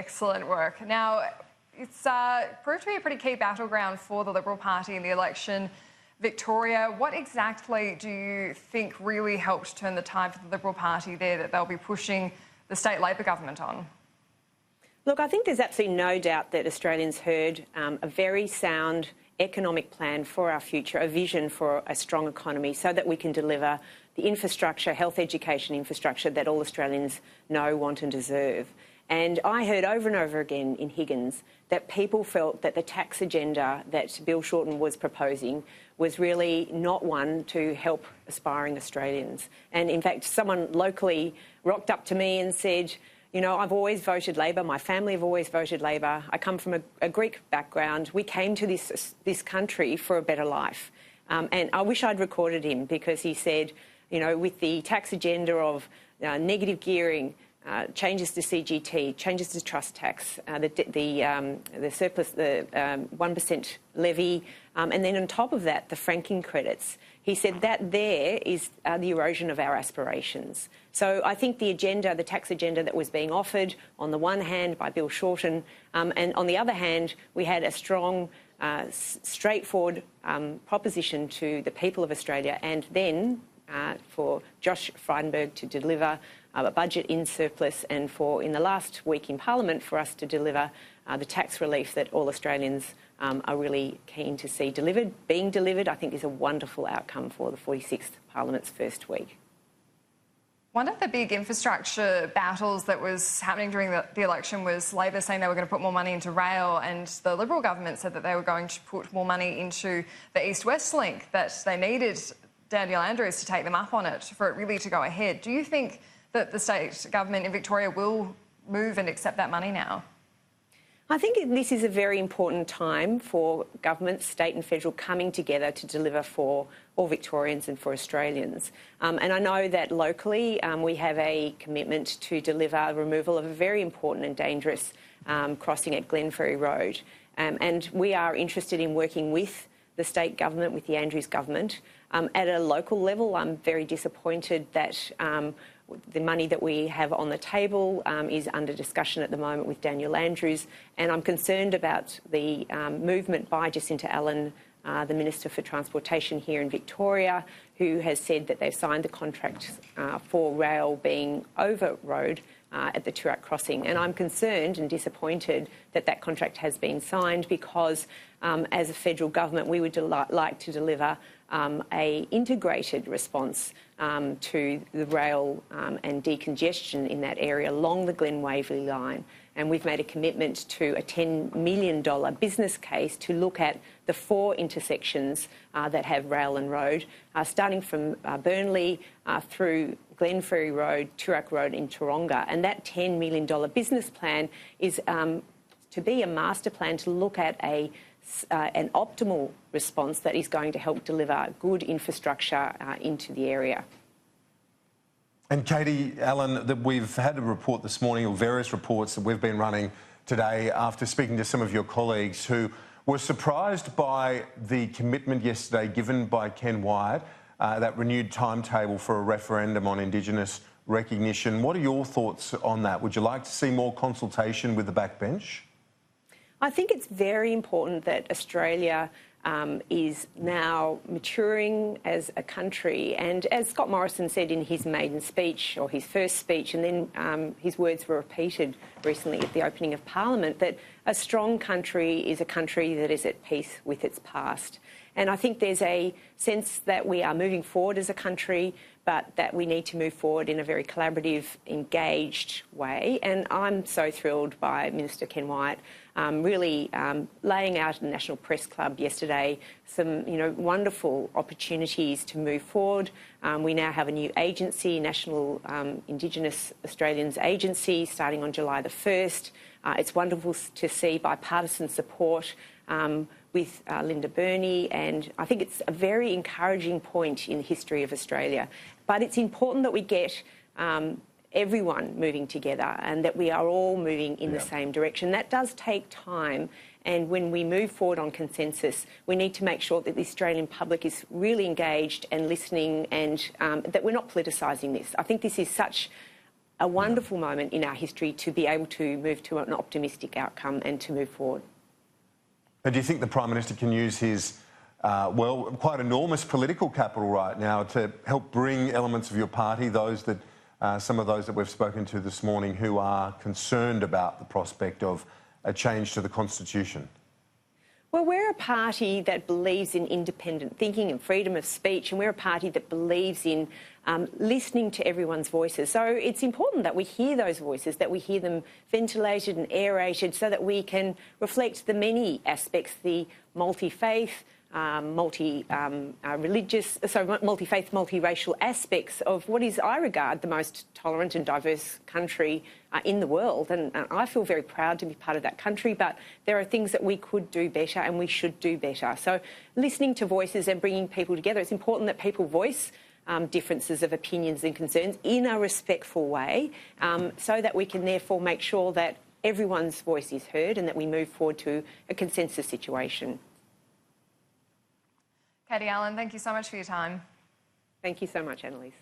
excellent work. Now, it's proved to be a pretty key battleground for the Liberal Party in the election. Victoria, what exactly do you think really helped turn the tide for the Liberal Party there that they'll be pushing the state Labor government on? Look, I think there's absolutely no doubt that Australians heard a very sound economic plan for our future, a vision for a strong economy so that we can deliver the infrastructure, health education infrastructure that all Australians know, want and deserve. And I heard over and over again in Higgins that people felt that the tax agenda that Bill Shorten was proposing was really not one to help aspiring Australians. And in fact, someone locally rocked up to me and said, you know, I've always voted Labor, my family have always voted Labor. I come from a Greek background. We came to this country for a better life. And I wish I'd recorded him because he said, you know, with the tax agenda of negative gearing, changes to CGT, changes to trust tax, the surplus, the 1% levy, and then on top of that, the franking credits. He said that there is the erosion of our aspirations. So I think the agenda, the tax agenda that was being offered on the one hand by Bill Shorten, and on the other hand, we had a strong, straightforward proposition to the people of Australia, and then for Josh Frydenberg to deliver a budget in surplus, and for, in the last week in Parliament, for us to deliver the tax relief that all Australians are really keen to see being delivered, I think is a wonderful outcome for the 46th Parliament's first week. One of the big infrastructure battles that was happening during the election was Labor saying they were going to put more money into rail, and the Liberal government said that they were going to put more money into the East-West link, that they needed Daniel Andrews to take them up on it for it really to go ahead. Do you think that the state government in Victoria will move and accept that money now? I think this is a very important time for government, state and federal, coming together to deliver for all Victorians and for Australians. And I know that locally we have a commitment to deliver removal of a very important and dangerous crossing at Glenferrie Road. And we are interested in working with the state government, with the Andrews government. At a local level, I'm very disappointed that the money that we have on the table is under discussion at the moment with Daniel Andrews, and I'm concerned about the movement by Jacinta Allen, the Minister for Transportation here in Victoria, who has said that they've signed the contract for rail being over road at the Turak crossing. And I'm concerned and disappointed that that contract has been signed because as a federal government we would like to deliver a integrated response to the rail and decongestion in that area along the Glen Waverley line. And we've made a commitment to a $10 million business case to look at the 4 intersections that have rail and road, starting from Burnley through Glenferrie Road, Turak Road in Taronga. And that $10 million business plan is to be a master plan to look at an optimal response that is going to help deliver good infrastructure into the area. And Katie, Alan, that we've had a report this morning, or various reports that we've been running today after speaking to some of your colleagues who were surprised by the commitment yesterday given by Ken Wyatt, that renewed timetable for a referendum on Indigenous recognition. What are your thoughts on that? Would you like to see more consultation with the backbench? I think it's very important that Australia is now maturing as a country. And as Scott Morrison said in his maiden speech, or his first speech, and then his words were repeated recently at the opening of Parliament, that a strong country is a country that is at peace with its past. And I think there's a sense that we are moving forward as a country, but that we need to move forward in a very collaborative, engaged way. And I'm so thrilled by Minister Ken Wyatt really laying out at the National Press Club yesterday some, wonderful opportunities to move forward. We now have a new agency, National Indigenous Australians Agency, starting on July the 1st. It's wonderful to see bipartisan support with Linda Burney, and I think it's a very encouraging point in the history of Australia. But it's important that we get everyone moving together and that we are all moving in the same direction. That does take time, and when we move forward on consensus, we need to make sure that the Australian public is really engaged and listening, and that we're not politicising this. I think this is such a wonderful moment in our history to be able to move to an optimistic outcome and to move forward. And do you think the Prime Minister can use his, quite enormous political capital right now to help bring elements of your party, those that, some of those that we've spoken to this morning who are concerned about the prospect of a change to the Constitution? Well, we're a party that believes in independent thinking and freedom of speech, and we're a party that believes in listening to everyone's voices. So it's important that we hear those voices, that we hear them ventilated and aerated so that we can reflect the many aspects, the multi-faith, multi-faith, multiracial aspects of what is, I regard, the most tolerant and diverse country in the world. And I feel very proud to be part of that country, but there are things that we could do better and we should do better. So listening to voices and bringing people together, it's important that people voice differences of opinions and concerns in a respectful way, so that we can therefore make sure that everyone's voice is heard and that we move forward to a consensus situation. Katie Allen, thank you so much for your time. Thank you so much, Annalise.